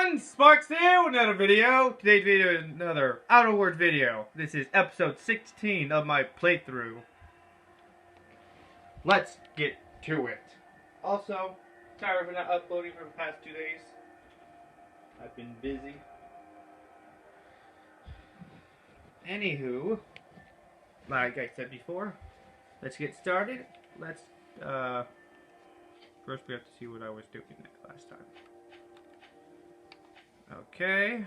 everyone, Sparks here with another video. Today's video is another Outer Worlds video. This is episode 16 of my playthrough. Let's get to it. Also, sorry for not uploading for the past 2 days. I've been busy. Anywho, like I said before, let's get started. First we have to see what I was doing last time. Okay.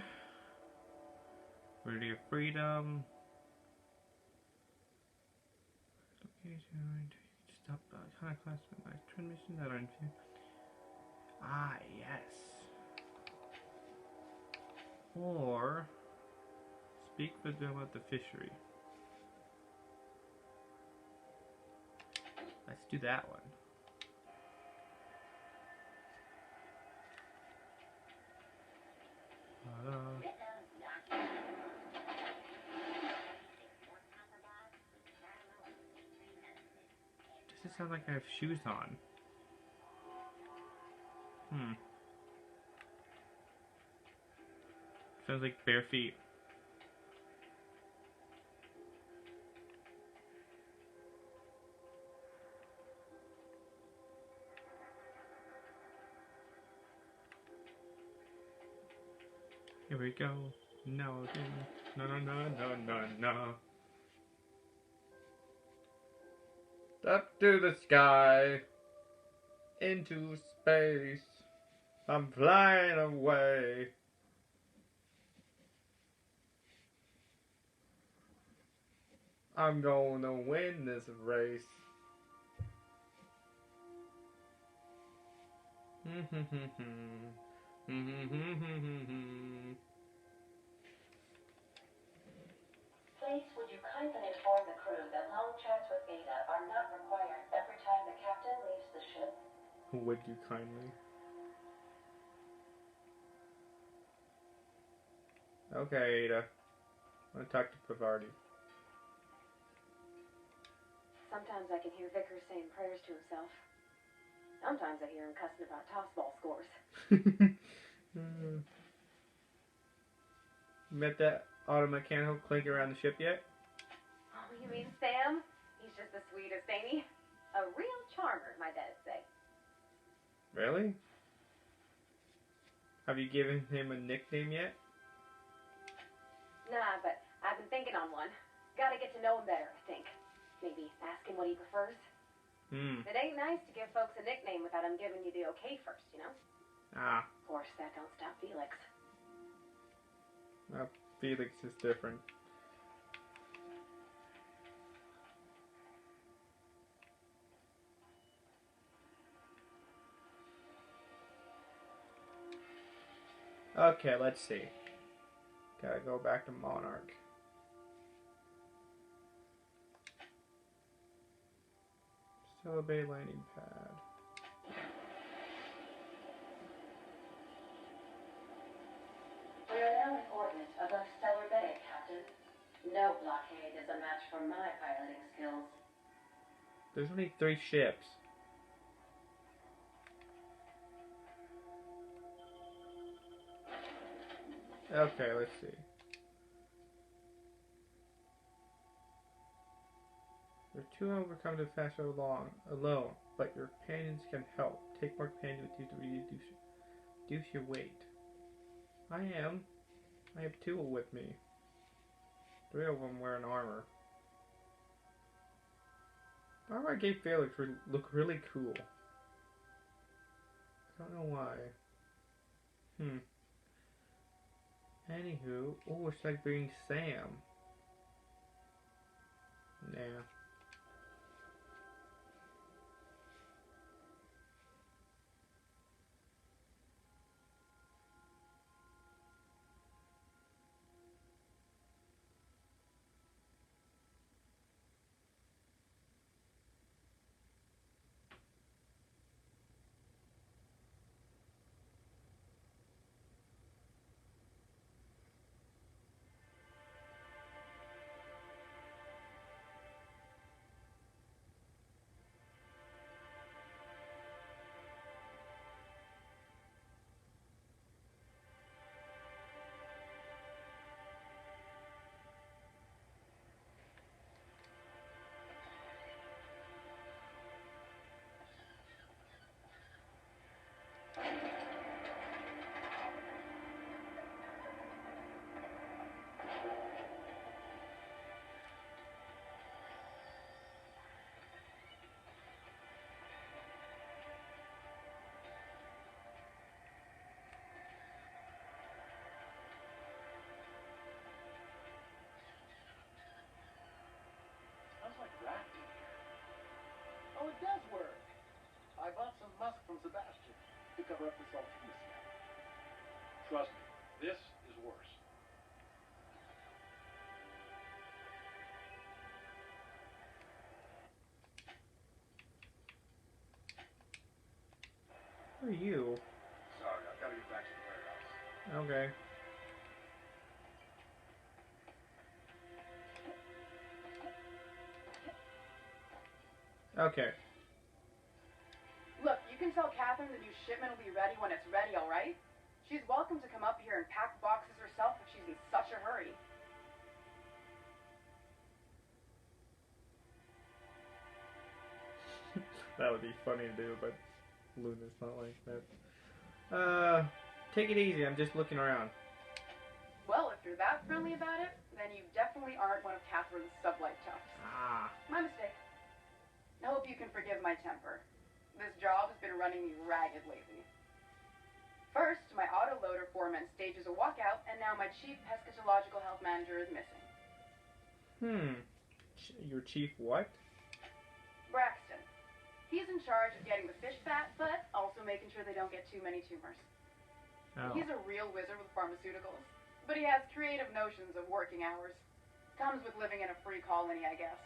Liberty of freedom. Stop classified transmission that are in. Ah, yes. Or speak with them about the fishery. Let's do that one. Does it sound like I have shoes on? Sounds like bare feet. Here we go. No, no, no, no, no, no, no. Up to the sky, into space. I'm flying away. I'm gonna win this race. Please, would you kindly inform the crew that long chats with Ada are not required every time the captain leaves the ship? Would you kindly? Okay, Ada. I'm gonna talk to Pavarti. Sometimes I can hear Vickers saying prayers to himself. Sometimes I hear him cussing about tossball scores. Met that auto mechanical clinking around the ship yet? Oh, you mean Sam? He's just the sweetest, ain't he? A real charmer, my dad'd say. Really? Have you given him a nickname yet? Nah, but I've been thinking on one. Gotta get to know him better, I think. Maybe ask him what he prefers. It ain't nice to give folks a nickname without him giving you the okay first, you know? Ah. Of course, that don't stop Felix. Felix is different. Okay, let's see. Gotta go back to Monarch. Stellar Bay landing pad. We are now in orbit above Stellar Bay, Captain. No blockade is a match for my piloting skills. There's only 3 ships. Okay, let's see. You're too overcome to fast along alone, but your companions can help. Take more companions with you to reduce your weight. I have 2 with me. 3 of them wearing armor. The armor I gave Felix look really cool. I don't know why. Anywho, oh, it's like bringing Sam. Nah. from Sebastian to cover up the salty misstep. Trust me, this is worse. Who are you? Sorry, I've got to get back to the warehouse. Okay. Okay. Look, you can tell Catherine the new shipment will be ready when it's ready, all right? She's welcome to come up here and pack boxes herself if she's in such a hurry. That would be funny to do, but Luna's not like that. Take it easy. I'm just looking around. Well, if you're that friendly about it, then you definitely aren't one of Catherine's sublight toughs. Ah. My mistake. I hope you can forgive my temper. This job has been running me ragged lately. First, my autoloader foreman stages a walkout, and now my chief eschatological health manager is missing. Your chief what? Braxton. He's in charge of getting the fish fat, but also making sure they don't get too many tumors. Oh. He's a real wizard with pharmaceuticals, but he has creative notions of working hours. Comes with living in a free colony, I guess.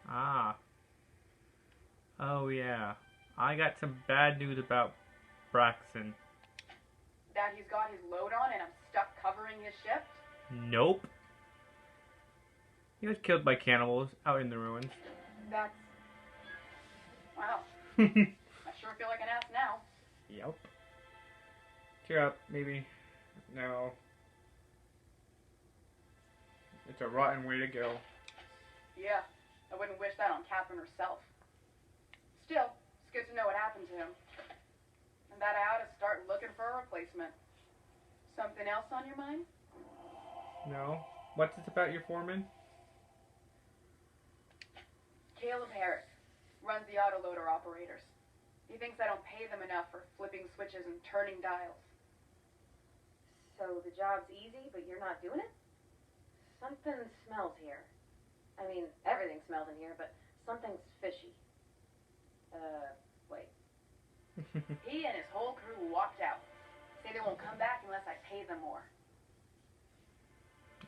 Ah. Oh, yeah. I got some bad news about Braxton. That he's got his load on and I'm stuck covering his shift? Nope. He was killed by cannibals out in the ruins. That's... Wow. I sure feel like an ass now. Yep. Cheer up, maybe. No. It's a rotten way to go. Yeah, I wouldn't wish that on Catherine herself. Still, it's good to know what happened to him. And that I ought to start looking for a replacement. Something else on your mind? No. What's this about your foreman? Caleb Herrick runs the autoloader operators. He thinks I don't pay them enough for flipping switches and turning dials. So the job's easy, but you're not doing it? Something smells here. I mean, everything smells in here, but something's fishy. Wait. He and his whole crew walked out. Say they won't come back unless I pay them more.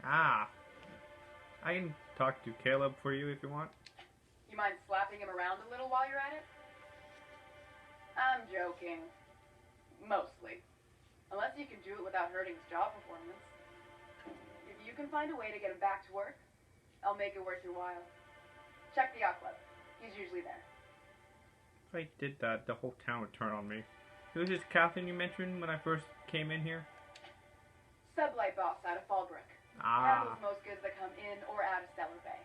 Ah. I can talk to Caleb for you if you want. You mind slapping him around a little while you're at it? I'm joking. Mostly. Unless you can do it without hurting his job performance. If you can find a way to get him back to work, I'll make it worth your while. Check the yacht club. He's usually there. If I did that, the whole town would turn on me. Who's this Catherine you mentioned when I first came in here? Sublight boss out of Fallbrook. Ah. Handles most goods that come in or out of Stellar Bay.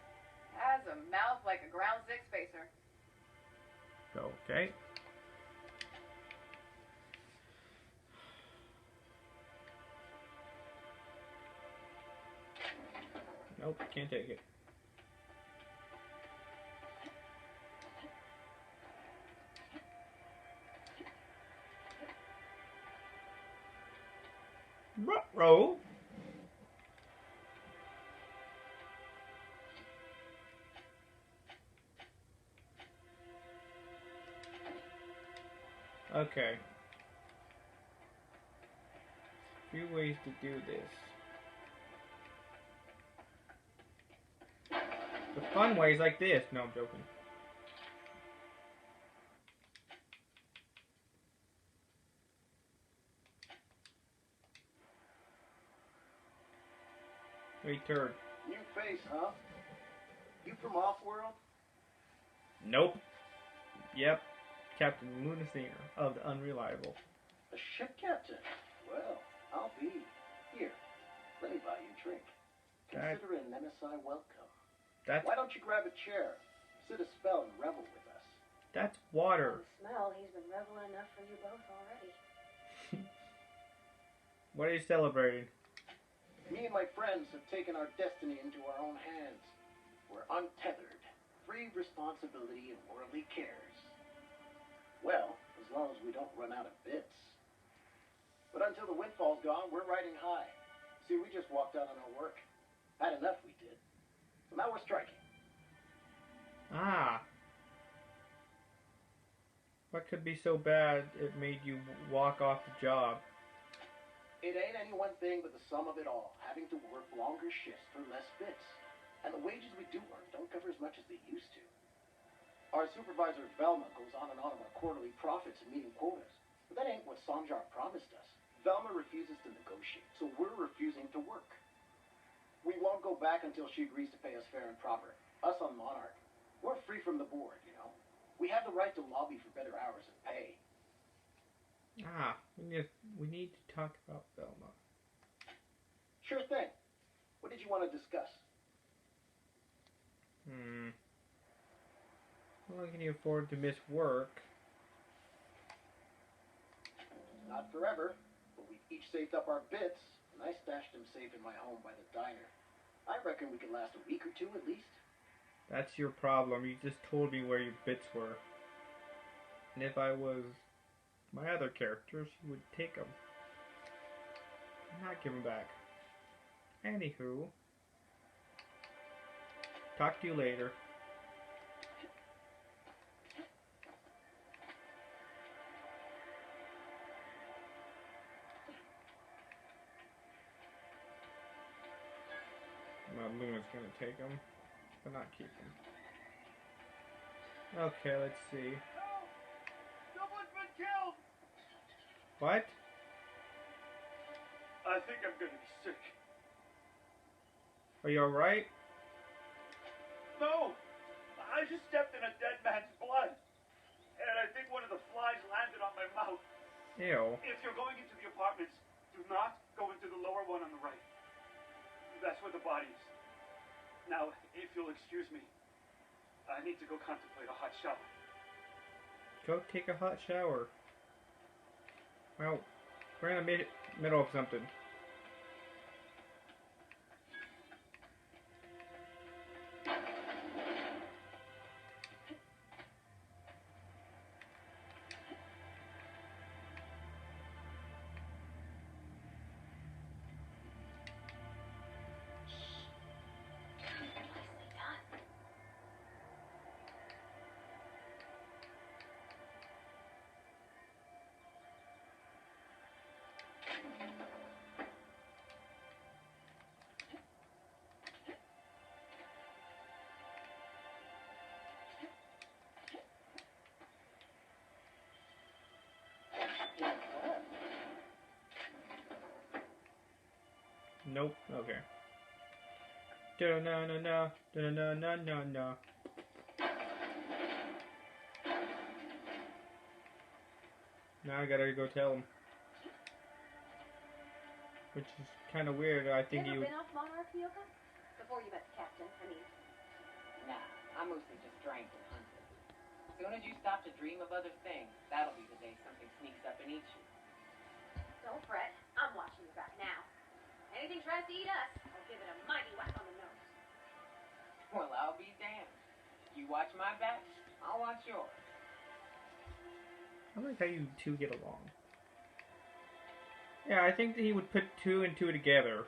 Has a mouth like a ground six spacer. Okay. Nope, can't take it. Roll. Okay. Few ways to do this. The fun ways like this. No, I'm joking. Hey, turd. New face, huh? You from Offworld? Nope. Yep. Captain Luna Singer of the Unreliable. A ship captain? Well, I'll be. Here, let me buy you a drink. Consider it an MSI welcome. Why don't you grab a chair, sit a spell, and revel with us? That's water. The smell, he's been reveling enough for you both already. What are you celebrating? Me and my friends have taken our destiny into our own hands. We're untethered, free of responsibility and worldly cares. Well, as long as we don't run out of bits. But until the windfall's gone, we're riding high. See, we just walked out on our work. Had enough, we did. So now we're striking. Ah. What could be so bad it made you walk off the job? It ain't any one thing but the sum of it all, having to work longer shifts for less bits. And the wages we do earn don't cover as much as they used to. Our supervisor, Velma, goes on and on about quarterly profits and meeting quotas. But that ain't what Sanjar promised us. Velma refuses to negotiate, so we're refusing to work. We won't go back until she agrees to pay us fair and proper. Us on Monarch. We're free from the board, you know. We have the right to lobby for better hours and pay. We need to talk about Velma. Sure thing. What did you want to discuss? How long can you afford to miss work? Not forever, but we've each saved up our bits, and I stashed them safe in my home by the diner. I reckon we could last a week or two at least. That's your problem. You just told me where your bits were. And if I was my other characters, you would take them. Not give them back. Anywho. Talk to you later. Well, Luna's gonna take them, but not keep them. Okay, let's see. No! Someone's been killed! What? I think I'm gonna be sick. Are you alright? No! I just stepped in a dead man's blood. And I think one of the flies landed on my mouth. Ew. If you're going into the apartments, do not go into the lower one on the right. That's where the body is. Now, if you'll excuse me, I need to go contemplate a hot shower. Go take a hot shower. Well, we're in the middle of something. Nope. Okay. Da-na-na-na, da-na-na-na-na. Now I gotta go tell him. Which is kind of weird. I think you he would. been off Monarch, Yoka? Before you met the captain, I mean. Nah, I mostly just drank and hunted. As soon as you stop to dream of other things, that'll be the day something sneaks up and eats you. Don't fret. I'm watching you right now. Anything tries to eat us, I'll give it a mighty whack on the nose. Well, I'll be damned. You watch my back, I'll watch yours. I like how you two get along. Yeah, I think that he would put two and two together.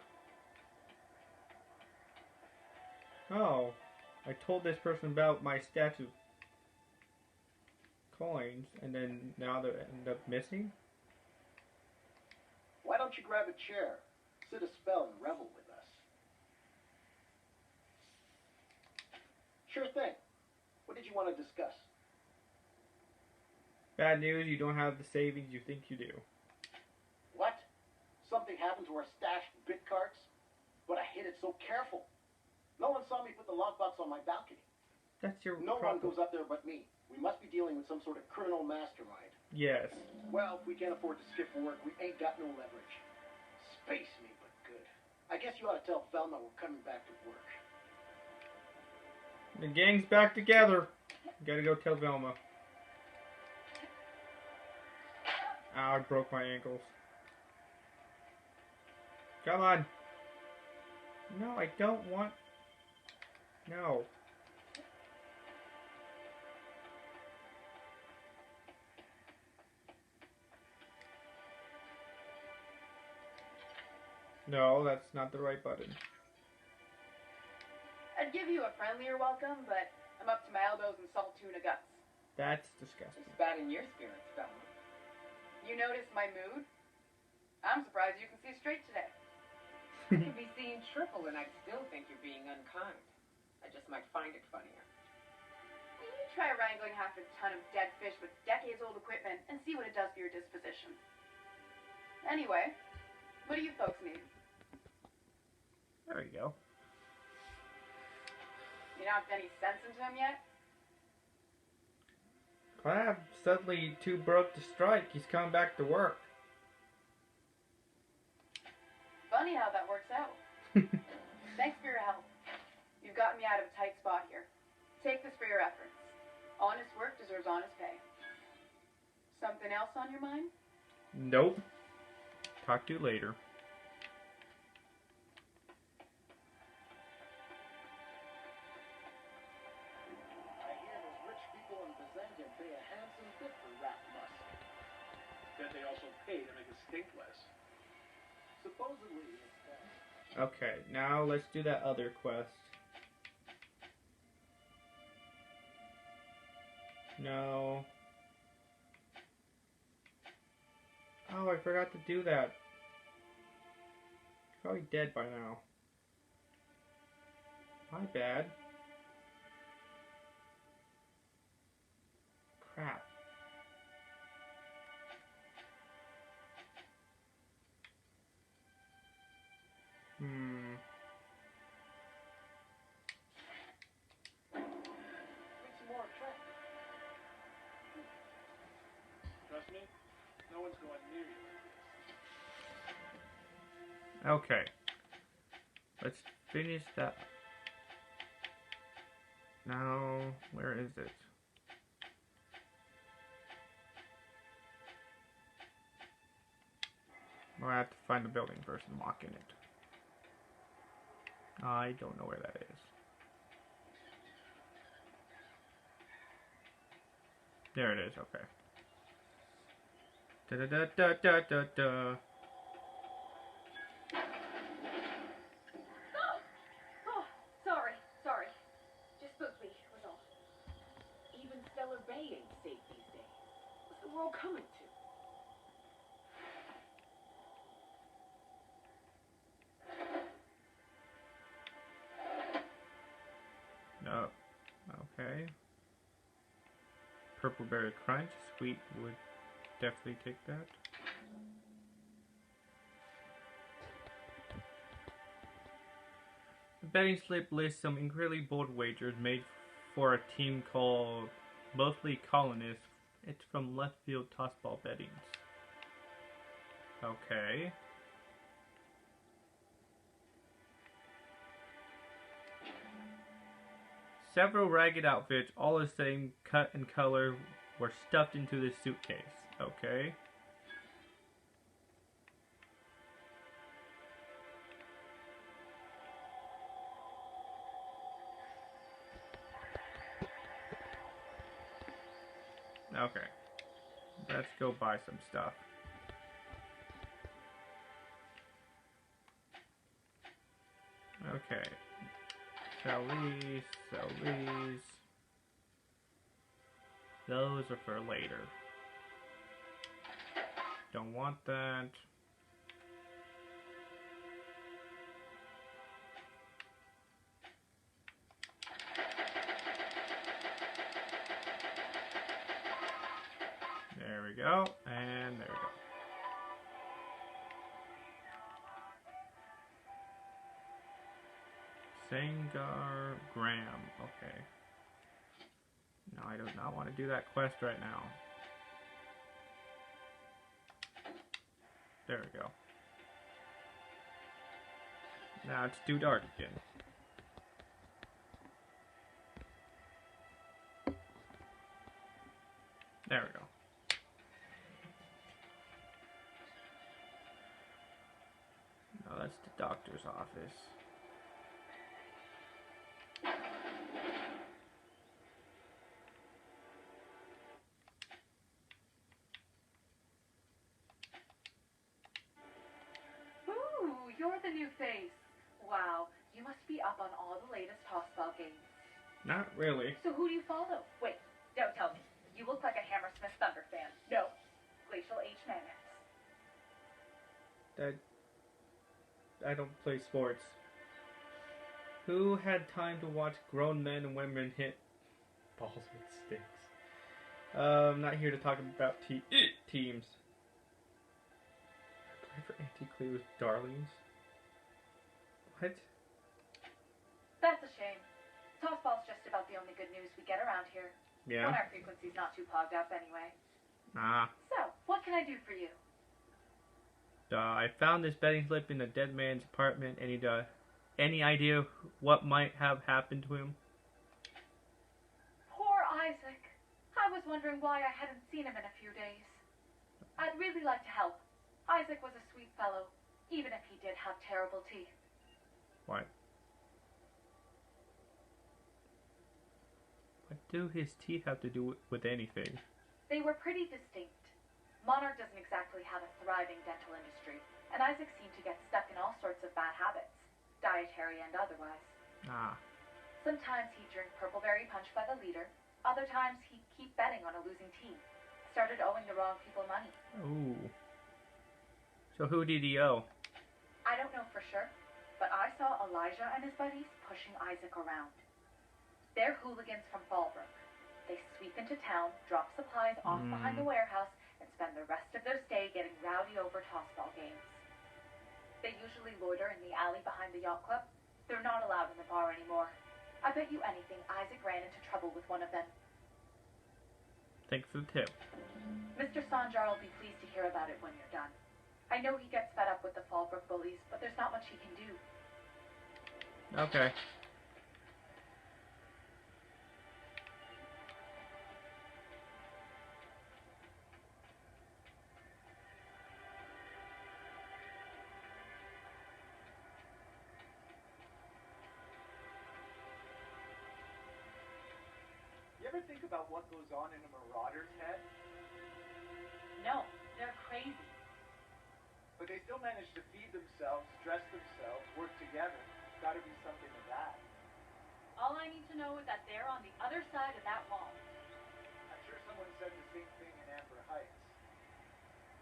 Oh, I told this person about my statue coins, and then now they end up missing? Why don't you grab a chair, sit a spell, and revel with us? Sure thing. What did you want to discuss? Bad news, you don't have the savings you think you do. What? Something happened to our stashed bit carts? But I hid it so careful. No one saw me put the lockbox on my balcony. That's your No problem. one goes up there but me. We must be dealing with some sort of criminal mastermind. Yes. Well, if we can't afford to skip work, we ain't got no leverage. Space me, but good. I guess you ought to tell Velma we're coming back to work. The gang's back together. Gotta go tell Velma. Ow, I broke my ankles. Come on. No, I don't want... No. No, that's not the right button. I'd give you a friendlier welcome, but I'm up to my elbows in salt tuna guts. That's disgusting. Just bad in your spirits, fella. You noticed my mood? I'm surprised you can see straight today. I could be seeing triple and I'd still think you're being unkind. I just might find it funnier. You try wrangling half a ton of dead fish with decades-old equipment and see what it does for your disposition. Anyway, what do you folks need? There you go. You knocked any sense into him yet? Crab suddenly too broke to strike. He's coming back to work. Funny how that works out. Thanks for your help. You've gotten me out of a tight spot here. Take this for your efforts. Honest work deserves honest pay. Something else on your mind? Nope. Talk to you later. I hear those rich people in Byzantium pay a handsome bit for rat musk. Then they also pay to make it stink less. Supposedly, it's Okay, now let's do that other quest. No. Oh, I forgot to do that. Probably dead by now. My bad. Crap. makes you more attractive. Trust me, no one's going near you. Okay. Let's finish that. Now, where is it? Well, I have to find the building first and walk in it. I don't know where that is. There it is, okay. Da da da da da da da. Oh, sorry. Just spooked me, was all. Even Stellar Bay ain't safe these days. What's the world coming to? No. Okay. Purple berry crunch. Sweet would definitely take that. The betting slip lists some incredibly bold wagers made for a team called Mostly Colonists. It's from Left Field Tossball Bettings. Okay. Several ragged outfits, all the same cut and color, were stuffed into this suitcase. Okay. Okay. Let's go buy some stuff. Okay. Sell these, sell these. Those are for later. Don't want that. There we go, and there we go. Sangar Graham, okay. No, I do not want to do that quest right now. There we go. Now it's too dark again. There we go. No, that's the doctor's office. Ooh, you're the new face. Wow, you must be up on all the latest tossball games. Not really. So who do you follow? Wait, don't tell me. You look like a Hammersmith Thunder fan. No. Glacial H. Mammoths. I don't play sports. Who had time to watch grown men and women hit balls with sticks? I'm not here to talk about teams. Play for Anti-Clue's Darlings. What? That's a shame. Tossball's just about the only good news we get around here. Yeah. When our frequency's not too clogged up anyway. Ah. So, what can I do for you? I found this betting slip in the dead man's apartment. Any idea what might have happened to him? Poor Isaac. I was wondering why I hadn't seen him in a few days. I'd really like to help. Isaac was a sweet fellow, even if he did have terrible teeth. What? What do his teeth have to do with anything? They were pretty distinct. Monarch doesn't exactly have a thriving dental industry, and Isaac seemed to get stuck in all sorts of bad habits, dietary and otherwise. Ah. Sometimes he'd drink purpleberry punch by the liter, other times he'd keep betting on a losing team. Started owing the wrong people money. Ooh. So who did he owe? I don't know for sure, but I saw Elijah and his buddies pushing Isaac around. They're hooligans from Fallbrook. They sweep into town, drop supplies off behind the warehouse, and spend the rest of their stay getting rowdy over tossball games. They usually loiter in the alley behind the yacht club. They're not allowed in the bar anymore. I bet you anything Isaac ran into trouble with one of them. Thanks for the tip. Mr. Sanjar will be pleased to hear about it when you're done. I know he gets fed up with the Fallbrook bullies, but there's not much he can do. Okay. You ever think about what goes on in a marauder's head? No, they're crazy. But they still manage to feed themselves, dress themselves, work together. Gotta be something to that. All I need to know is that they're on the other side of that wall. I'm sure someone said the same thing in Amber Heights.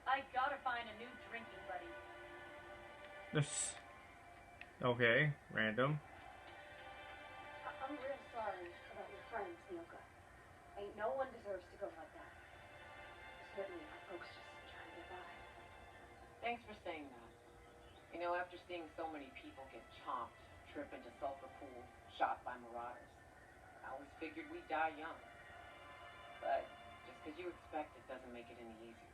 I gotta find a new drinking buddy. Okay, random. I'm real sorry about your friends, Nyoka. Ain't no one deserves to go like that. Certainly our folks just trying to get by. Thanks for saying that. You know, after seeing so many people get chomped, trip into sulfur pool, shot by marauders, I always figured we'd die young. But just because you expect it doesn't make it any easier.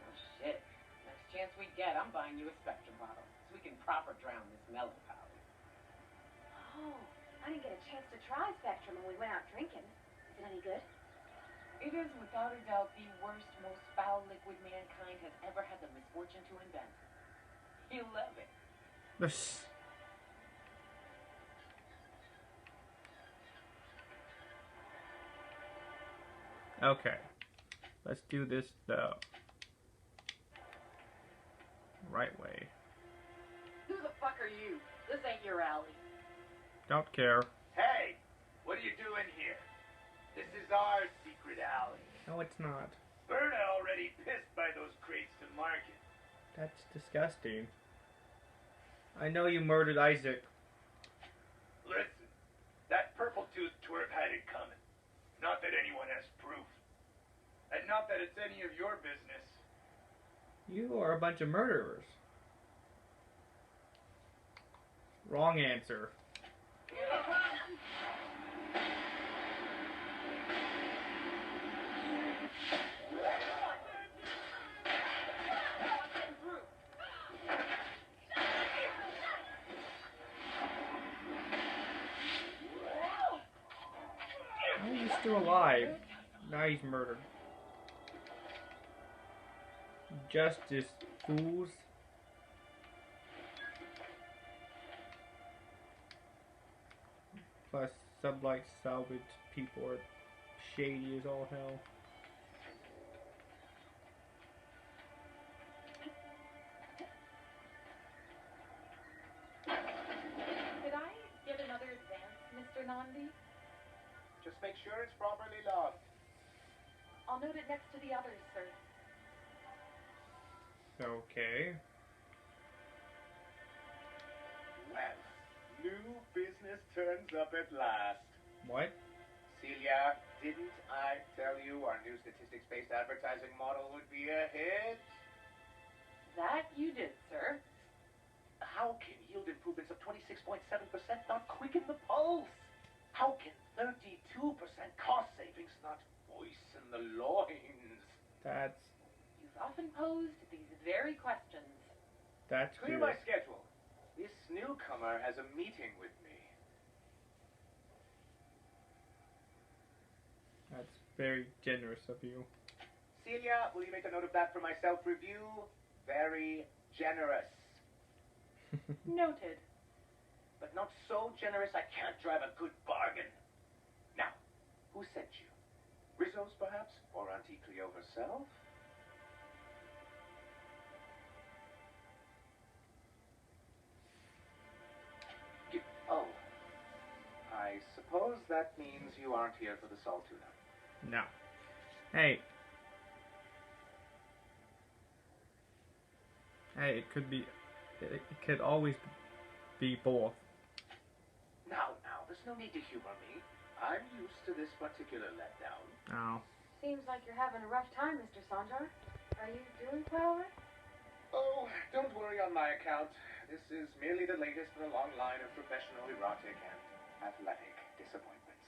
Oh shit. Next chance we get, I'm buying you a Spectrum bottle so we can proper drown this mellow powder. Oh, I didn't get a chance to try Spectrum when we went out drinking. Is it any good? It is without a doubt the worst, most foul liquid mankind has ever had the misfortune to invent. You'll love it. Okay. Let's do this the right way. Who the fuck are you? This ain't your alley. Don't care. Hey! What are you doing here? This is our secret alley. No, it's not. Berta already pissed by those crates to market. That's disgusting. I know you murdered Isaac. Listen, that purple-toothed twerp had it coming. Not that anyone has proof. And not that it's any of your business. You are a bunch of murderers. Wrong answer. How are you still alive? Now he's murdered. Justice, fools. Plus, Sublight salvage people are shady as all hell. Did I get another advance, Mr. Nandi? Just make sure it's properly logged. I'll note it next to the others, sir. Okay. Well, new business turns up at last. What? Celia, didn't I tell you our new statistics-based advertising model would be a hit? That you did, sir. How can yield improvements of 26.7% not quicken the pulse? How can 32% cost savings not moisten the loins? That's You've often posed these very questions. Clear good. my schedule. This newcomer has a meeting with me. That's very generous of you. Celia, will you make a note of that for my self-review? Very generous. Noted. But not so generous I can't drive a good bargain. Now, who sent you? Rizzo's, perhaps? Or Auntie Cleo herself? Oh. I suppose that means you aren't here for the salt tuna. No. Hey. Hey, it could be. It could always be both. Now, there's no need to humor me. I'm used to this particular letdown. Oh. Seems like you're having a rough time, Mr. Sanjar. Are you doing quite all right? Oh, don't worry on my account. This is merely the latest in a long line of professional erotic and athletic disappointments.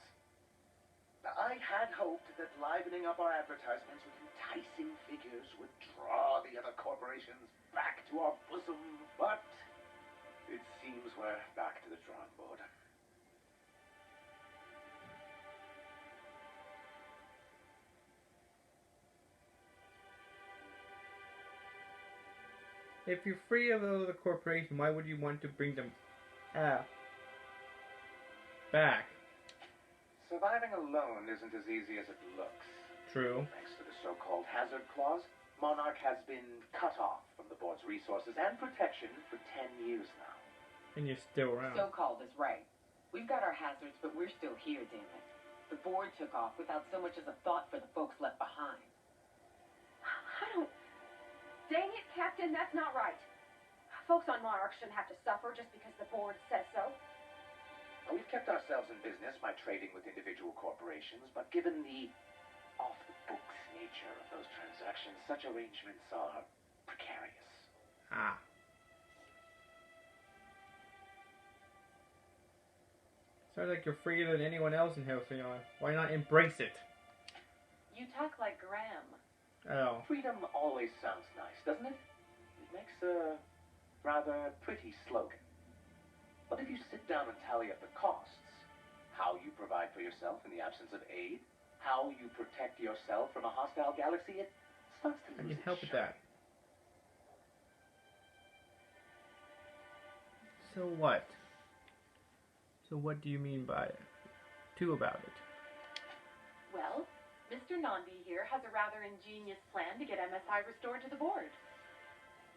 I had hoped that livening up our advertisements with enticing figures would draw the other corporations back to our bosom, but It seems we're back to the drawing board. If you're free of the corporation, why would you want to bring them back? Surviving alone isn't as easy as it looks. True. thanks to the so-called hazard clause, Monarch has been cut off from the board's resources and protection for 10 years now. And you're still around. So-called is right. We've got our hazards, but we're still here, damn it. The board took off without so much as a thought for the folks left behind. I don't... Dang it, Captain, that's not right. Folks on Monarch shouldn't have to suffer just because the board says so. We've kept ourselves in business by trading with individual corporations, but given the off-the-books nature of those transactions, such arrangements are precarious. Ah. Sounds like you're freer than anyone else in Halcyon. Why not embrace it? You talk like Graham. Oh. Freedom always sounds nice, doesn't it? It makes a rather pretty slogan. But if you sit down and tally up the costs, how you provide for yourself in the absence of aid, how you protect yourself from a hostile galaxy, it starts to I lose can its help with shine. that. So what? So what do you mean by it? About it? Well, Mr. Nandi here has a rather ingenious plan to get MSI restored to the board.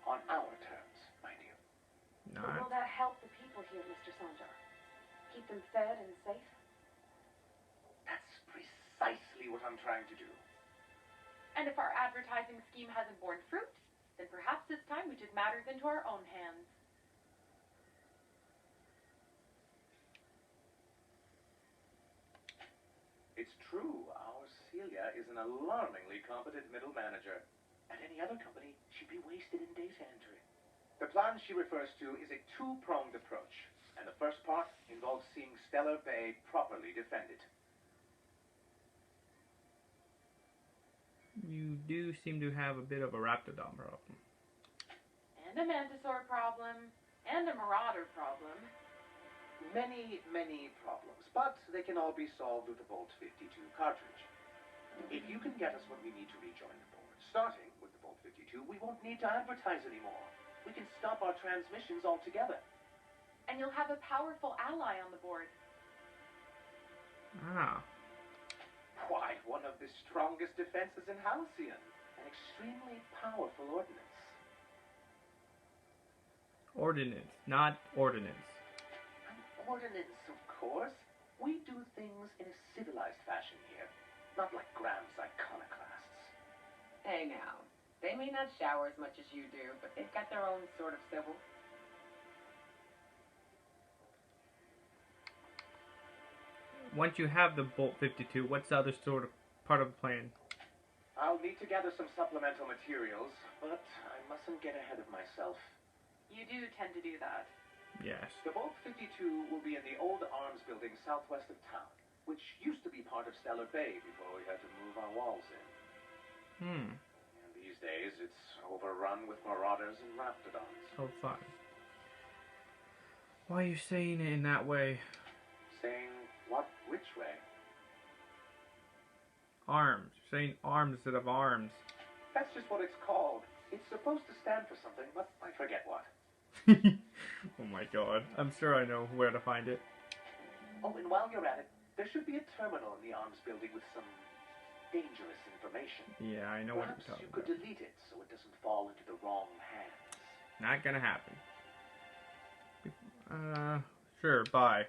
On our terms, mind you. But Not. will that help the people here, Mr. Sanjar? Keep them fed and safe? That's precisely what I'm trying to do. And if our advertising scheme hasn't borne fruit, then perhaps it's time we took matters into our own hands. It's true, our Celia is an alarmingly competent middle manager. At any other company, she'd be wasted in data entry. The plan she refers to is a two-pronged approach, and the first part involves seeing Stellar Bay properly defended. You do seem to have a bit of a Raptidon problem. And a Mantisaur problem. And a Marauder problem. Many, many problems, but they can all be solved with the Bolt 52 cartridge. If you can get us what we need to rejoin the board, starting with the Bolt 52, we won't need to advertise anymore. We can stop our transmissions altogether. And you'll have a powerful ally on the board. Ah. Why, one of the strongest defenses in Halcyon. An extremely powerful ordnance. Ordinance, not ordinance. An ordnance, of course. We do things in a civilized fashion here. Not like Graham's iconoclast. Hey now, they may not shower as much as you do, but they've got their own sort of civil. Once you have the Bolt 52, what's the other sort of part of the plan? I'll need to gather some supplemental materials, but I mustn't get ahead of myself. You do tend to do that. Yes. The Bolt 52 will be in the old arms building southwest of town, which used to be part of Stellar Bay before we had to move our walls in. And these days, it's overrun with marauders and raptidons. Oh, fun. Why are you saying it in that way? Saying what? Which way? Arms. You're saying arms instead of arms. That's just what it's called. It's supposed to stand for something, but I forget what. Oh my god. I'm sure I know where to find it. Oh, and while you're at it, there should be a terminal in the arms building with some dangerous information. Yeah, I know what Perhaps you're talking you could about. delete it so it doesn't fall into the wrong hands. Not gonna happen. Sure, bye.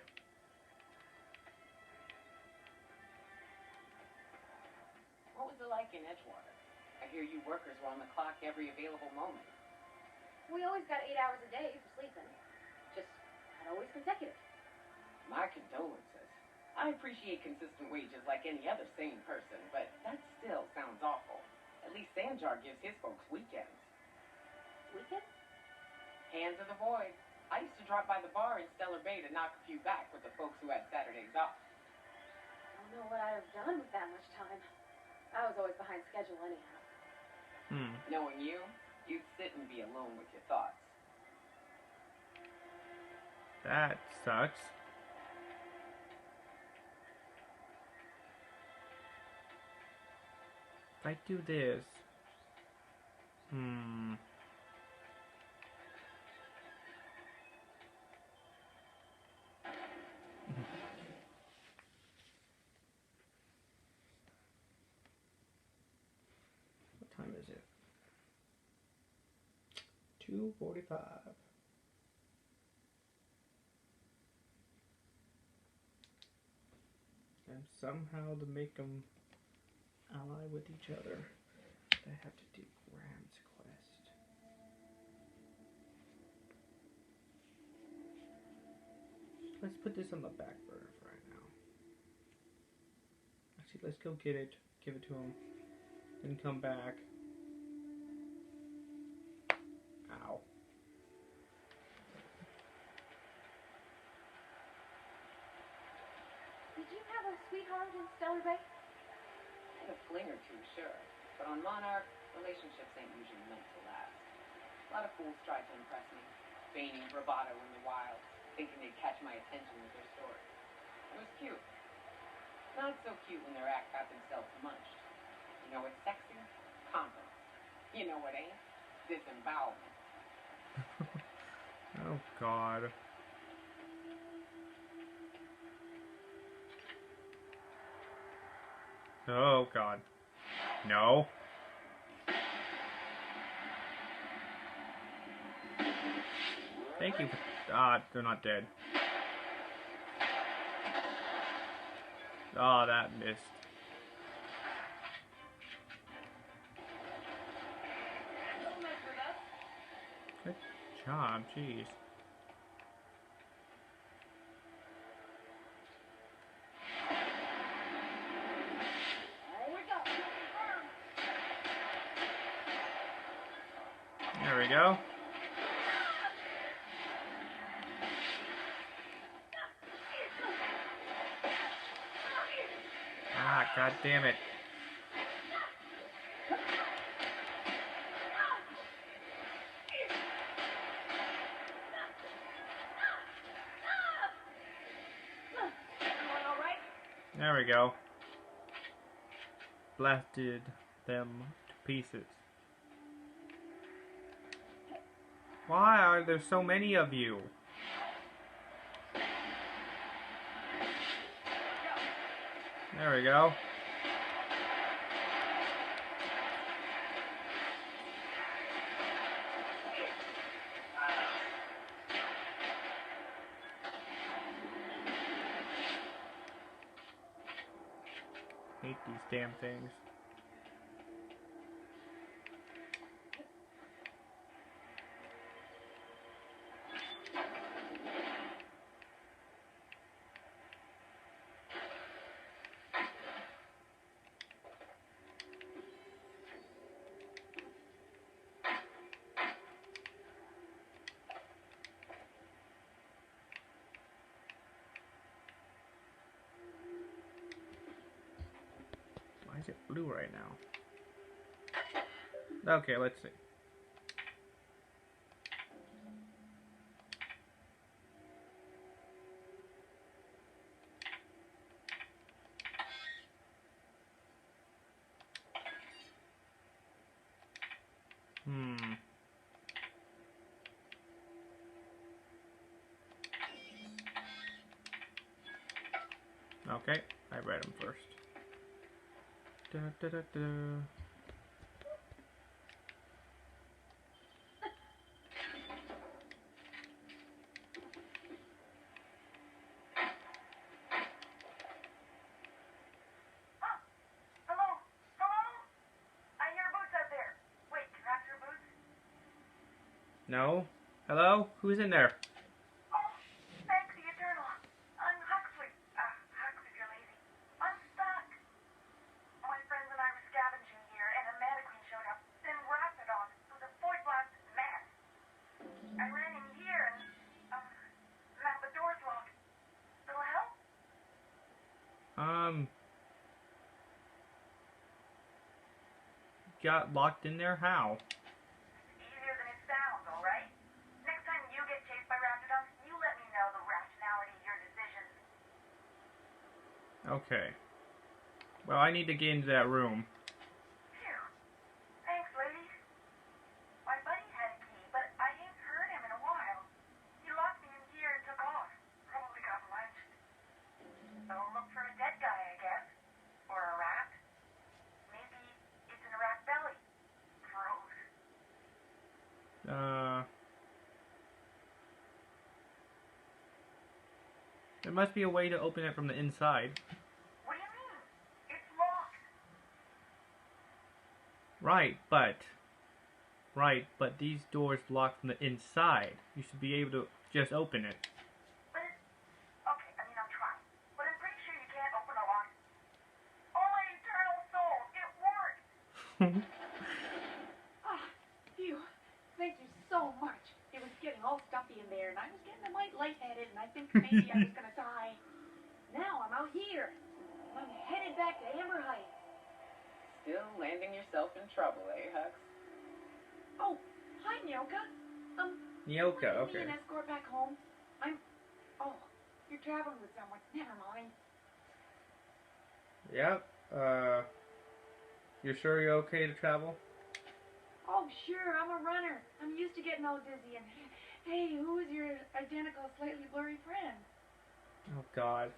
What was it like in Edgewater? I hear you workers were on the clock every available moment. We always got 8 hours a day for sleeping. Just not always consecutive. My condolences. I appreciate consistent wages like any other sane person, but that still sounds awful. At least Sanjar gives his folks weekends. Weekend? Hands of the void. I used to drop by the bar in Stellar Bay to knock a few back with the folks who had Saturdays off. I don't know what I'd have done with that much time. I was always behind schedule anyhow. Knowing you, you'd sit and be alone with your thoughts. That sucks. If I do this... What time is it? 2:45. And somehow to make them ally with each other, I have to do Graham's quest. Let's put this on the back burner for right now. Actually, let's go get it, give it to him, then come back. Ow. Did you have a sweetheart in Stellar Bay? I had a fling or two, sure. But on Monarch, relationships ain't usually meant to last. A lot of fools tried to impress me, feigning bravado in the wild, thinking they'd catch my attention with their story. It was cute. Not so cute when their act got themselves munched. You know what's sexy? Confidence. You know what ain't? Disembowelment. Oh God. Oh God. No. Thank you. They're not dead. Oh, that missed. Good job, jeez. There we go. Ah, God damn it. There we go. Blasted them to pieces. Why are there so many of you? There we go. Hate these damn things. is it blue right now? Okay, let's see. Okay, I read them first. Da, da, da, da. No? Hello? Who's in there? Oh, thanks, the Eternal. I'm Huxley. Hux if you're lazy. I'm stuck. My friends and I were scavenging here, and a mannequin showed up. Then Raptidon. It was a void-blasted mess. I ran in here, and, now the door's locked. Little help? Got locked in there? How? Easier than it sounds, alright? Next time you get chased by Raptidons, you let me know the rationality of your decisions. Okay. Well, I need to get into that room. Phew. Thanks, ladies. My buddy had a key, but I ain't heard him in a while. He locked me in here and took off. Probably got lynched. So look for a dead guy, I guess. Or a rat. Maybe it's in a rat belly. Gross. There must be a way to open it from the inside. What do you mean? It's locked. Right, but these doors lock from the inside. You should be able to just open it. But it... Okay, I mean, I'm trying. But I'm pretty sure you can't open a lock. Oh, my eternal soul! It worked! Phew. Thank you so much. It was getting all stuffy in there, and I was getting a mite lightheaded, and I think maybe I was gonna die. Now I'm out here. I'm headed back to Amber Heights. Still landing yourself in trouble, eh, Hux? Oh, hi, Nyoka. Nyoka, will you okay. give me an escort back home? Oh, you're traveling with someone. Never mind. Yep. You sure you're okay to travel? Oh, sure. I'm a runner. I'm used to getting all dizzy. And hey, who is your identical, slightly blurry friend? Oh God.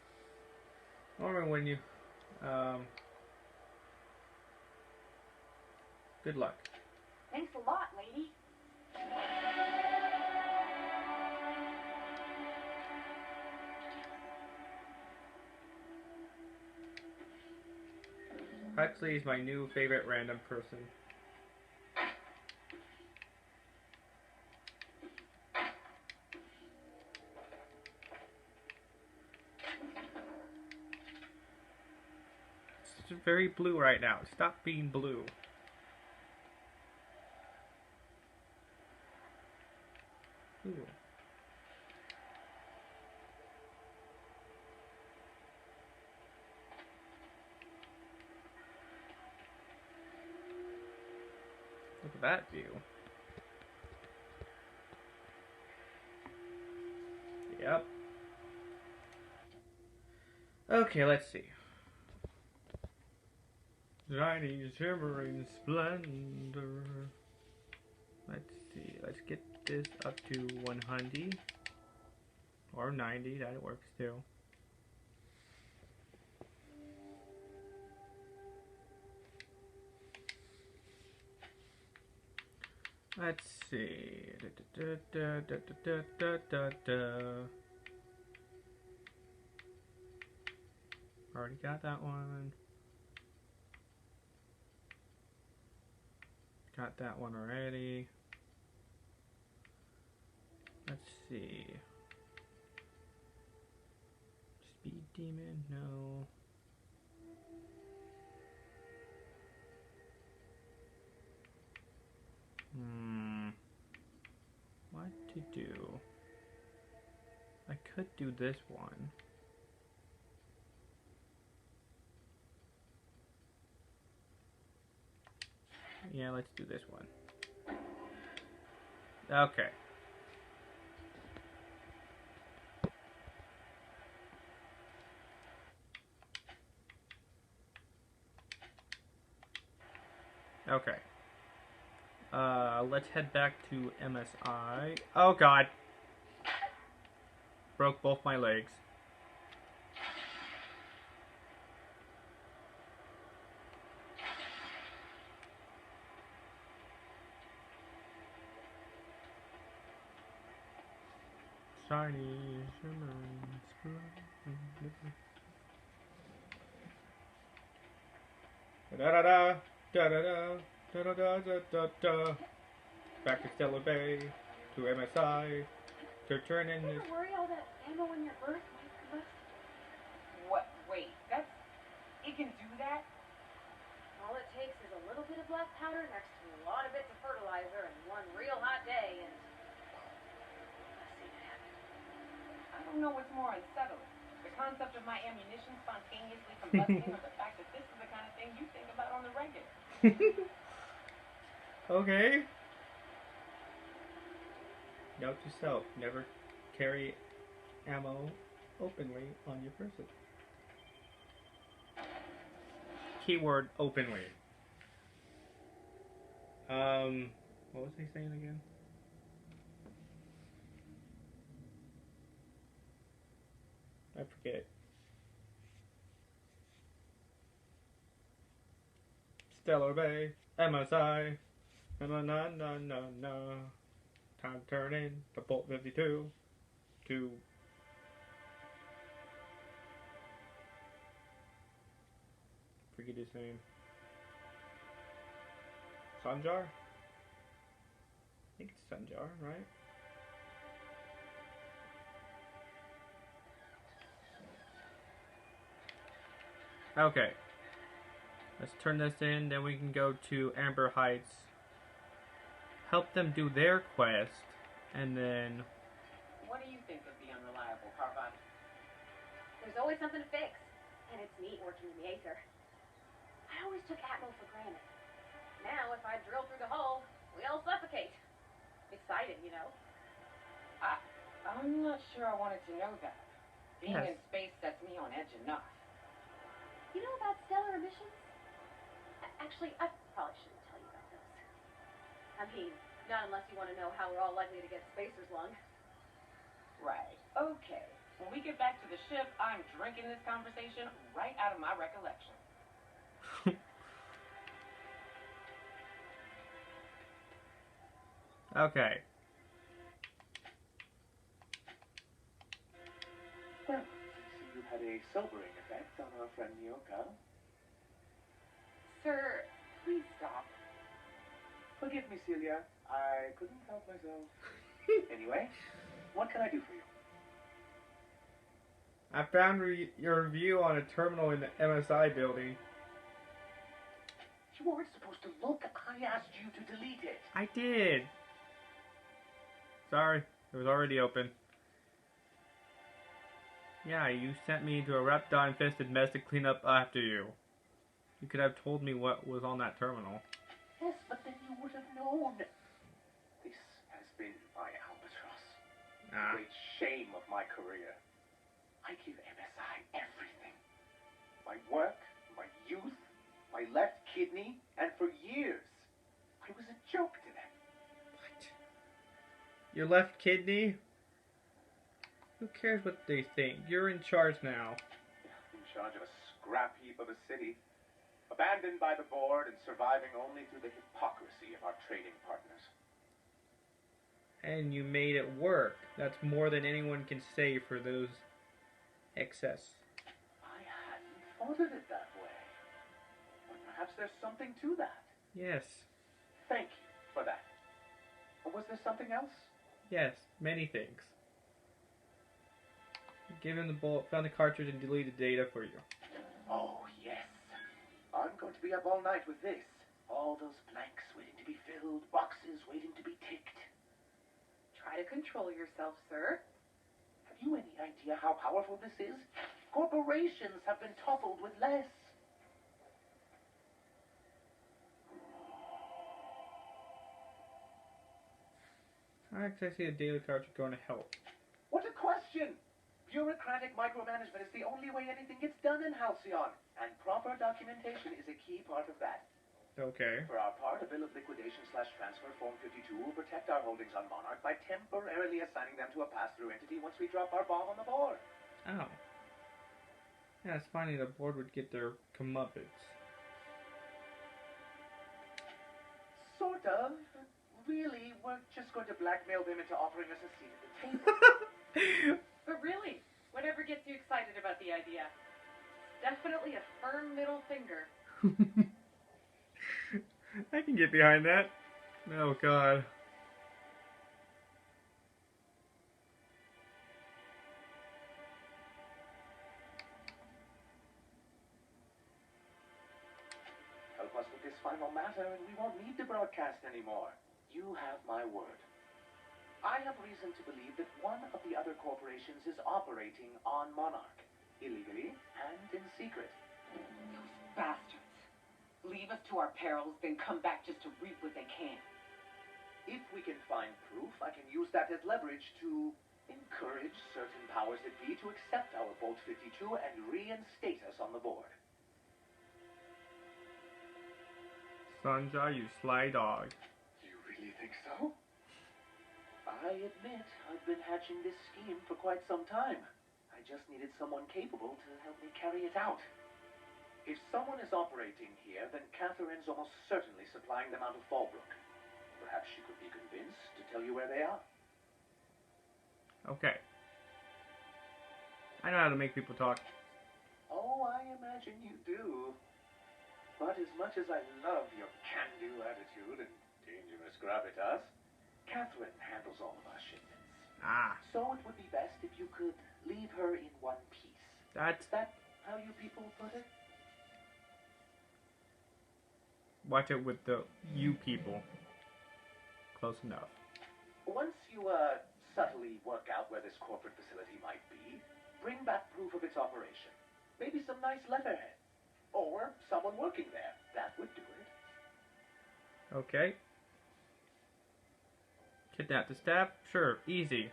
I remember when you. Good luck. Thanks a lot, lady. Huxley is my new favorite random person. It's very blue right now. Stop being blue. Ooh. Look at that view. Yep. Okay, let's see. Shiny, shimmering splendor. Let's see. Let's get this up to 100 or 90. That works too. Let's see. Already got that one. Got that one already. Let's see. Speed demon? No. What to do? I could do this one. Yeah, let's do this one. Okay. Okay. Let's head back to MSI. Oh god. Broke both my legs. Shiny, shimmering, da da da da da da da da da da da. Back to Stellar Bay, to MSI, to turn in this. Don't worry, all that ammo in your berth might combust. What? Wait, that's... It can do that? All it takes is a little bit of black powder next to a lot of bits of fertilizer and one real hot day, and I've seen it happen. I don't know what's more unsettling. The concept of my ammunition spontaneously combusting, or the fact that this is the kind of thing you think about on the regular. Okay. Note to self, never carry ammo openly on your person. Keyword openly. What was he saying again? I forget. Stellar Bay, MSI, no. Time to turn in the Bolt 52 to forget his name. Sanjar? I think it's Sanjar, right? Okay. Let's turn this in, then we can go to Amber Heights. Help them do their quest, and then... What do you think of the unreliable Parvati? There's always something to fix, and it's neat working in the Aether. I always took Atmo for granted. Now, if I drill through the hull, we all suffocate. Exciting, you know? I'm not sure I wanted to know that. Being Yes. in space sets me on edge enough. You know about stellar emissions? Actually, I probably shouldn't tell you about those. I mean, not unless you want to know how we're all likely to get spacer's lung. Right. Okay. When we get back to the ship, I'm drinking this conversation right out of my recollection. Okay. Well, you had a sobering effect on our friend Nyoka. Sir, please stop. Forgive me, Celia. I couldn't help myself. Anyway, what can I do for you? I found your review on a terminal in the MSI building. You weren't supposed to look. I asked you to delete it. I did. Sorry, it was already open. Yeah, you sent me into a reptile-infested mess to clean up after you. You could have told me what was on that terminal. Yes, but then you would have known. This has been my albatross. The great shame of my career. I give MSI everything. My work, my youth, my left kidney, and for years, I was a joke to them. What? Your left kidney? Who cares what they think? You're in charge now. In charge of a scrap heap of a city, abandoned by the board and surviving only through the hypocrisy of our trading partners. And you made it work. That's more than anyone can say for those excess. I hadn't thought of it that way. But perhaps there's something to that. Yes. Thank you for that. Or was there something else? Yes, many things. Give him the bullet, found the cartridge, and deleted data for you. Oh, yes. I'm going to be up all night with this. All those blanks waiting to be filled, boxes waiting to be ticked. Try to control yourself, sir. Have you any idea how powerful this is? Corporations have been toppled with less. Actually, I see the daily cards are going to help. What a question! Bureaucratic micromanagement is the only way anything gets done in Halcyon, and proper documentation is a key part of that. Okay. For our part, a bill of liquidation/transfer Form 52 will protect our holdings on Monarch by temporarily assigning them to a pass-through entity once we drop our bomb on the board. Oh. Yeah, it's funny the board would get their comeuppance. Sort of. Really, we're just going to blackmail them into offering us a seat at the table. But really, whatever gets you excited about the idea, it's definitely a firm middle finger. I can get behind that. Oh, God. Help us with this final matter, and we won't need to broadcast anymore. You have my word. I have reason to believe that one of the other corporations is operating on Monarch, illegally and in secret. Those bastards. Leave us to our perils, then come back just to reap what they can. If we can find proof, I can use that as leverage to encourage certain powers that be to accept our Bolt 52 and reinstate us on the board. Sanjay, you sly dog. You really think so? I admit, I've been hatching this scheme for quite some time. I just needed someone capable to help me carry it out. If someone is operating here, then Catherine's almost certainly supplying them out of Fallbrook. Perhaps she could be convinced to tell you where they are. Okay. I know how to make people talk. Oh, I imagine you do. But as much as I love your can-do attitude and dangerous gravitas, Catherine handles all of our shipments. Ah. So it would be best if you could leave her in one piece. That's... Is that how you people put it? Watch it with the you people. Close enough. Once you, subtly work out where this corporate facility might be, bring back proof of its operation. Maybe some nice letterhead. Or someone working there. That would do it. Okay. Kidnap the staff? Sure, easy.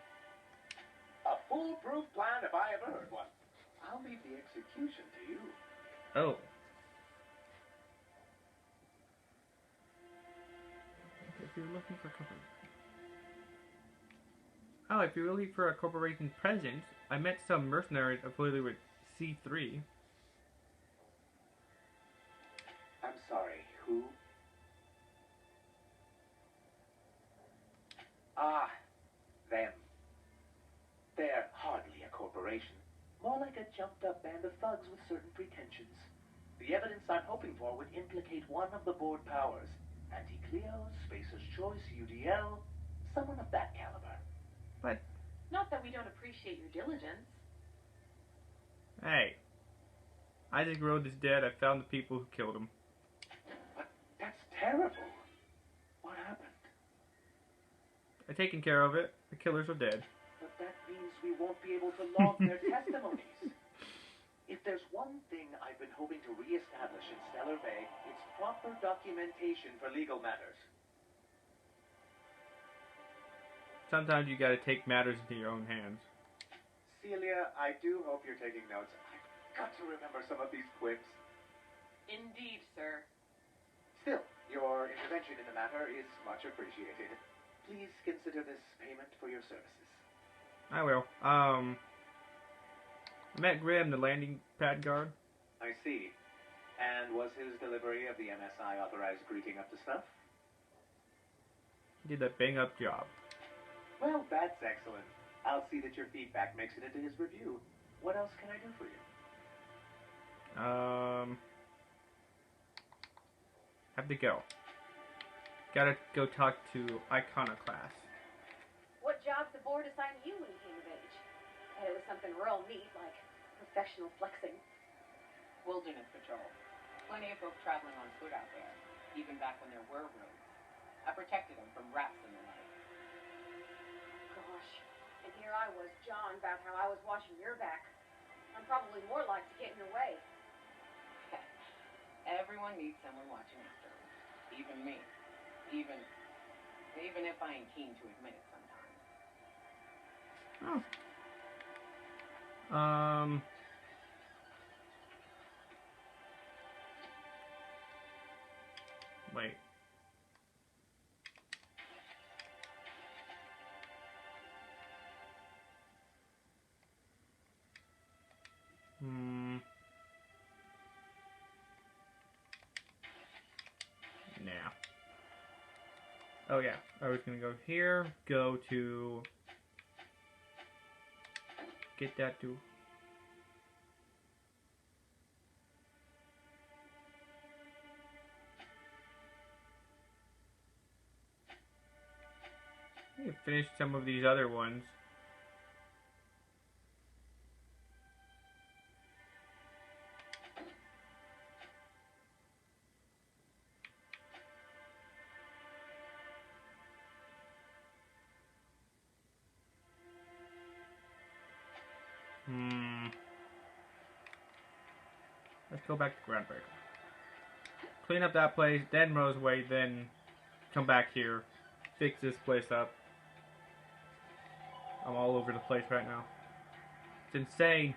A foolproof plan if I ever heard one. I'll leave the execution to you. Oh. If you're looking for if you're looking for a corporation presence, I met some mercenaries affiliated with C3. I'm sorry, who? Ah, them. They're hardly a corporation. More like a jumped-up band of thugs with certain pretensions. The evidence I'm hoping for would implicate one of the board powers. Anti-Cleo, Spacer's Choice, UDL, someone of that caliber. But... Not that we don't appreciate your diligence. Hey. Isaac Rhodes is dead. I found the people who killed him. But that's terrible. What happened? I've taken care of it. The killers are dead. But that means we won't be able to log their testimonies. If there's one thing I've been hoping to reestablish in Stellar Bay, it's proper documentation for legal matters. Sometimes you gotta take matters into your own hands. Celia, I do hope you're taking notes. I've got to remember some of these quips. Indeed, sir. Still, your intervention in the matter is much appreciated. Please consider this payment for your services. I will. I met Graham, the landing pad guard. I see. And was his delivery of the MSI authorized greeting up to snuff? He did a bang-up job. Well, that's excellent. I'll see that your feedback makes it into his review. What else can I do for you? Have to go. Gotta go talk to Iconoclast. What jobs the board assigned you when you came of age? And it was something real neat, like professional flexing. Wilderness patrol. Plenty of folks traveling on foot out there, even back when there were roads. I protected them from rats and the like. Gosh, and here I was jawing about how I was watching your back. I'm probably more like to get in your way. Everyone needs someone watching after them. Even me. Even if I ain't keen to admit it sometimes. Oh. Wait. Nah. Oh yeah, I was gonna go here, go to... Get that to... I need to finish some of these other ones. Let's go back to Groundbreaker. Clean up that place, then Roseway, then come back here. Fix this place up. I'm all over the place right now. It's insane.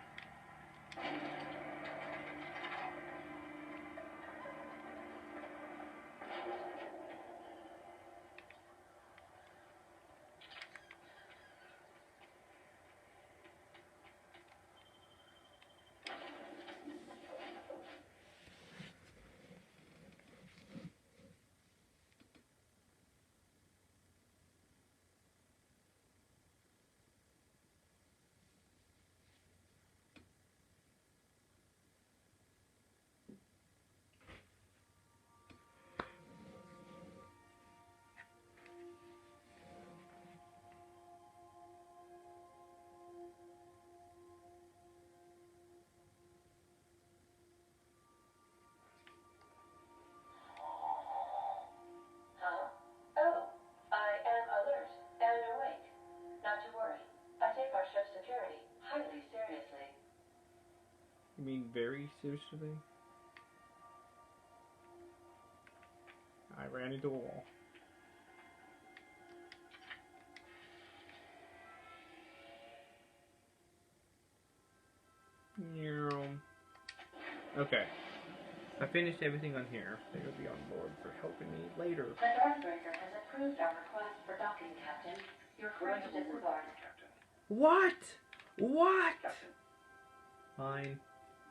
You mean very seriously? I ran into a wall. Okay. I finished everything on here. They will be on board for helping me later. The Northbreaker has approved our request for docking, Captain. You're free to disembark. What? What? Captain. Fine.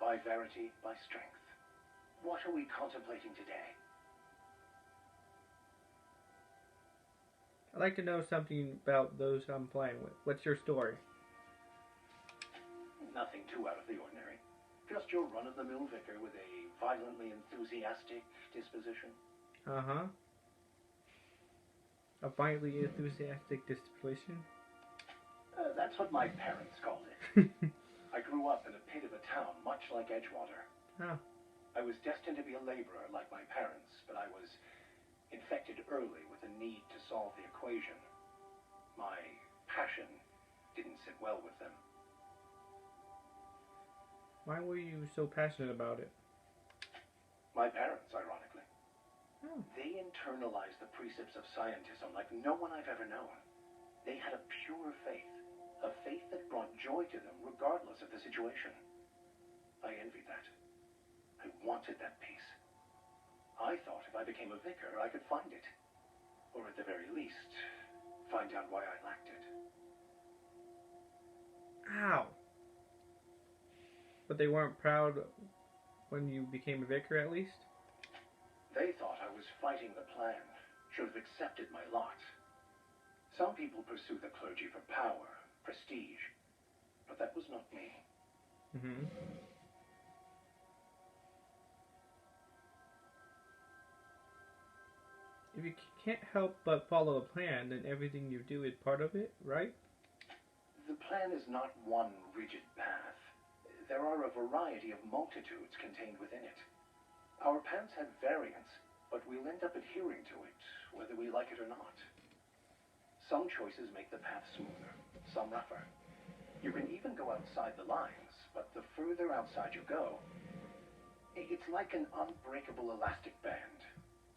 By verity, by strength. What are we contemplating today? I'd like to know something about those I'm playing with. What's your story? Nothing too out of the ordinary. Just your run-of-the-mill vicar with a violently enthusiastic disposition. Uh-huh. A violently enthusiastic disposition? That's what my parents called it. I grew up in a pit of a town, much like Edgewater. Oh. I was destined to be a laborer like my parents, but I was infected early with a need to solve the equation. My passion didn't sit well with them. Why were you so passionate about it? My parents, ironically. Oh. They internalized the precepts of scientism like no one I've ever known. They had a pure faith, a faith that brought joy to them regardless of the situation. I envied that. I wanted that peace. I thought if I became a vicar, I could find it. Or at the very least, find out why I lacked it. Ow. But they weren't proud when you became a vicar, at least? They thought I was fighting the plan, should have accepted my lot. Some people pursue the clergy for power, prestige, but that was not me. Mm-hmm. If you can't help but follow a plan, then everything you do is part of it, right? The plan is not one rigid path. There are a variety of multitudes contained within it. Our paths have variance, but we'll end up adhering to it, whether we like it or not. Some choices make the path smoother, some rougher. You can even go outside the lines, but the further outside you go, it's like an unbreakable elastic band.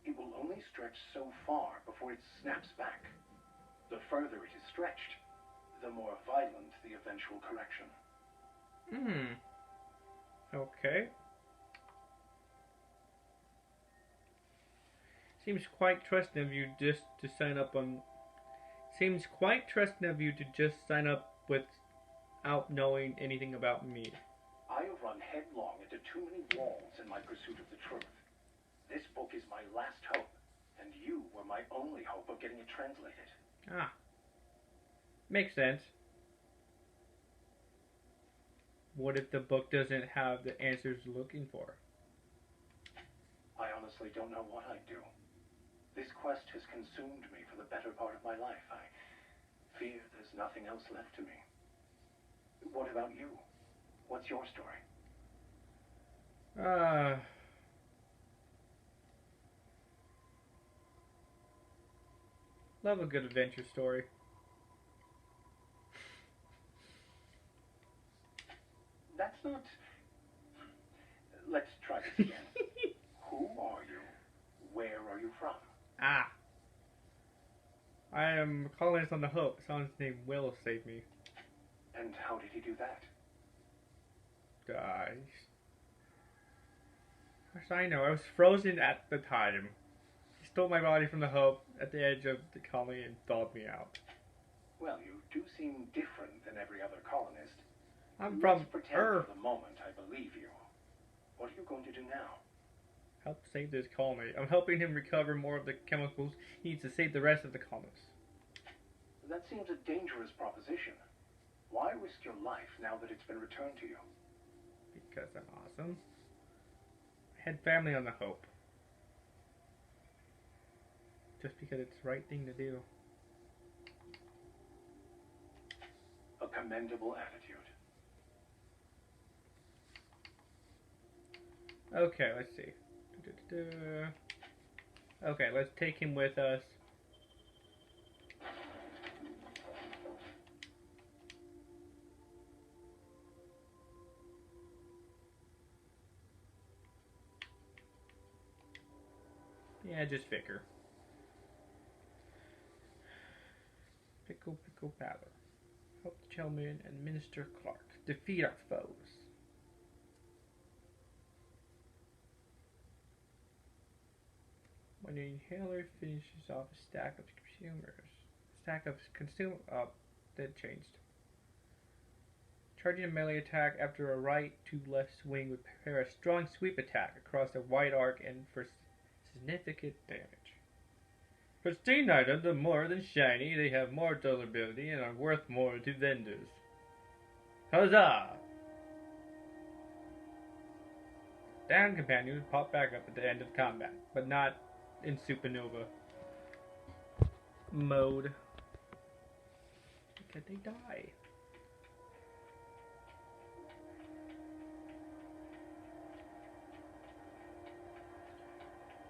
It will only stretch so far before it snaps back. The further it is stretched, the more violent the eventual correction. Okay. Seems quite trusting of you just to sign up on... Seems quite trusting of you to just sign up without knowing anything about me. I have run headlong into too many walls in my pursuit of the truth. This book is my last hope, and you were my only hope of getting it translated. Ah. Makes sense. What if the book doesn't have the answers you're looking for? I honestly don't know what I'd do. This quest has consumed me for the better part of my life. I fear there's nothing else left to me. What about you? What's your story? Love a good adventure story. That's not... Let's try this again. Who are you? Where are you from? Ah. I am a colonist on the Hope. Someone's name Will saved me. And how did he do that? Gosh, I know. I was frozen at the time. He stole my body from the Hope at the edge of the colony and thawed me out. Well, you do seem different than every other colonist. I'm Let's from pretend Earth. for the moment I believe you. What are you going to do now? Help save this colony. I'm helping him recover more of the chemicals he needs to save the rest of the colonists. That seems a dangerous proposition. Why risk your life now that it's been returned to you? Because I'm awesome. I had family on the Hope. Just because it's the right thing to do. A commendable attitude. Okay, let's see. Okay, let's take him with us. Yeah, just Vicar. Pickle Power. Help the Chelman and Minister Clark defeat our foes. When the inhaler finishes off a stack of consumers, that changed. Charging a melee attack after a right to left swing would prepare a strong sweep attack across a wide arc and for significant damage. Pristine items are more than shiny, they have more durability and are worth more to vendors. Huzzah! Down companions pop back up at the end of combat, but not in supernova mode. Because they die.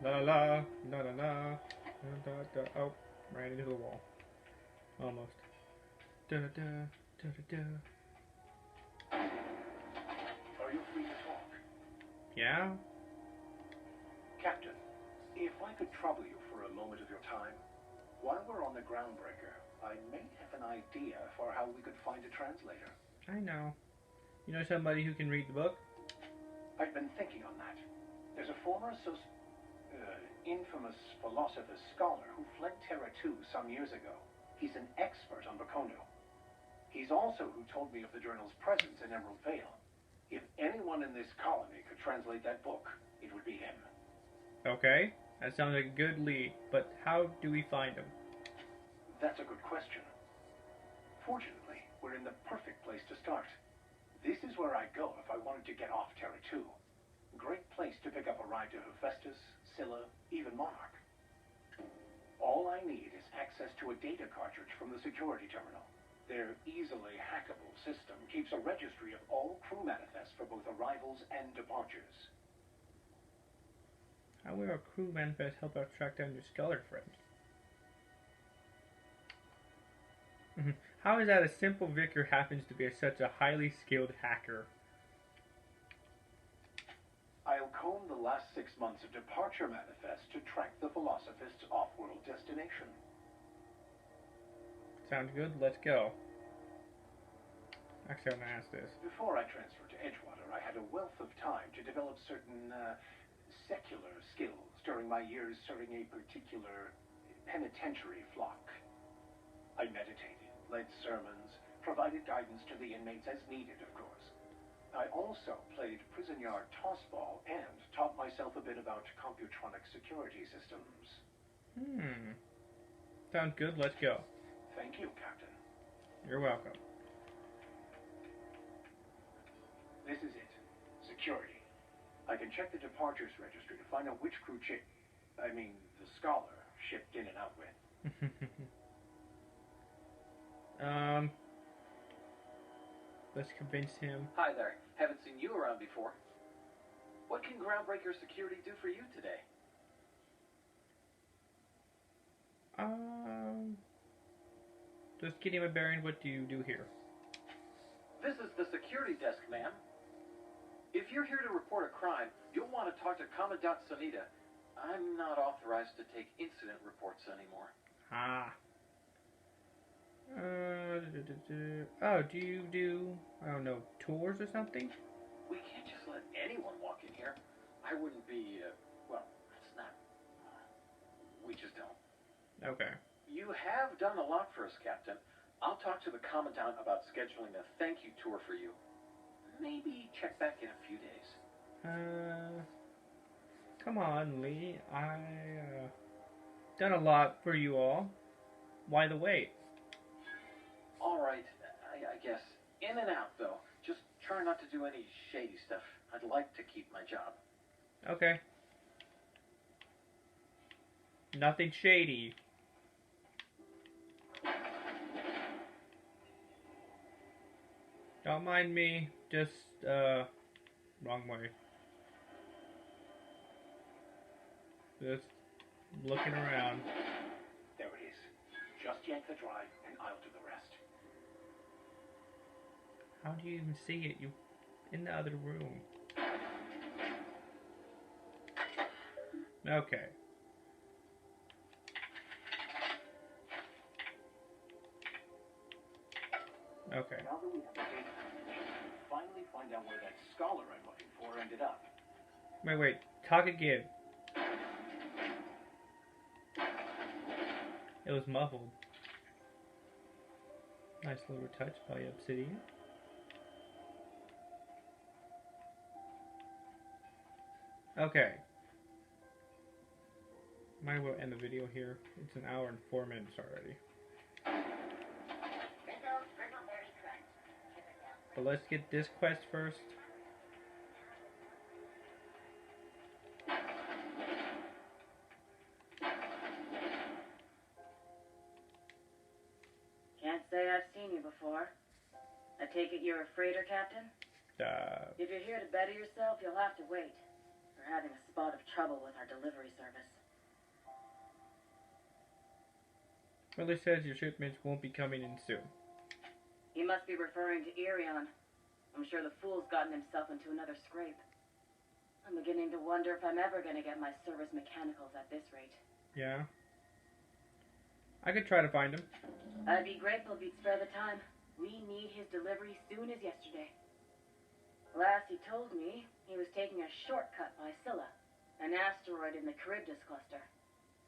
La la la la la. Da, da, oh, ran into the wall. Almost. Da da da da da. Are you free to talk? Yeah? Captain, if I could trouble you for a moment of your time, while we're on the Groundbreaker, I may have an idea for how we could find a translator. I know. You know somebody who can read the book? I've been thinking on that. There's a former infamous philosopher scholar who fled Terra 2 some years ago. He's an expert on Bakono. He's also who told me of the journal's presence in Emerald Vale. If anyone in this colony could translate that book, it would be him. Okay, that sounds like a good lead, but how do we find him? That's a good question. Fortunately, we're in the perfect place to start. This is where I'd go if I wanted to get off Terra 2. Great place to pick up a ride to Hephaestus, Scylla, even Monarch. All I need is access to a data cartridge from the security terminal. Their easily hackable system keeps a registry of all crew manifests for both arrivals and departures. How will our crew manifest help us track down your Scullard friend? How is that a simple vicar happens to be such a highly skilled hacker? I'll comb the last 6 months of departure manifest to track the Philosophist's off-world destination. Sounds good, let's go. Actually, I'm gonna ask this. Before I transferred to Edgewater, I had a wealth of time to develop certain secular skills during my years serving a particular penitentiary flock. I meditated, led sermons, provided guidance to the inmates as needed, of course. I also played prison yard tossball and taught myself a bit about computronic security systems. Sounds good. Let's go. Thank you, Captain. You're welcome. This is it. Security. I can check the departures registry to find out which crew the scholar shipped in and out with. Let's convince him. Hi there. Haven't seen you around before. What can Groundbreaker Security do for you today? Just getting my bearing. What do you do here? This is the security desk, ma'am. If you're here to report a crime, you'll want to talk to Commandant Sonita. I'm not authorized to take incident reports anymore. Oh, do you do, I don't know, tours or something? We can't just let anyone walk in here. I wouldn't be, it's not. We just don't. Okay. You have done a lot for us, Captain. I'll talk to the Commandant about scheduling a thank you tour for you. Maybe check back in a few days. Come on, Lee. Done a lot for you all. Why the wait? Alright, I guess. In and out, though. Just try not to do any shady stuff. I'd like to keep my job. Okay. Nothing shady. Don't mind me. Just, wrong way. Just looking around. There it is. Just yank the drive, and I'll do the rest. How do you even see it? You in the other room. Okay. Okay. Now that we have the data, we should finally find out where that scholar I'm looking for ended up. Wait. Talk again. It was muffled. Nice little touch by Obsidian. Okay. Might as well end the video here. It's an hour and 4 minutes already. But let's get this quest first. Can't say I've seen you before. I take it you're a freighter captain? If you're here to better yourself, you'll have to wait. We're having a spot of trouble with our delivery service. Well, it says your shipments won't be coming in soon. You must be referring to Irion. I'm sure the fool's gotten himself into another scrape. I'm beginning to wonder if I'm ever going to get my service mechanicals at this rate. Yeah. I could try to find him. I'd be grateful if you'd spare the time. We need his delivery soon as yesterday. Last he told me, he was taking a shortcut by Scylla, an asteroid in the Charybdis cluster.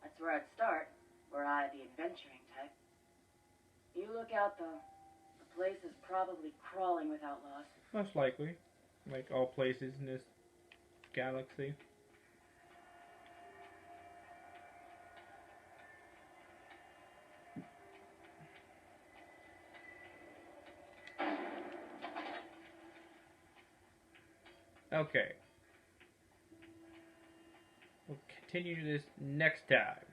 That's where I'd start, were I the adventuring type. You look out, though. The place is probably crawling with outlaws. Most likely. Like all places in this galaxy. Okay. We'll continue this next time.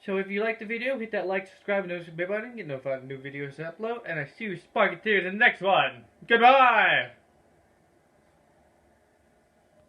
So if you liked the video, hit that like, subscribe, and notification bell button, get notified of new videos to upload, and I see you Sparketeers in the next one. Goodbye!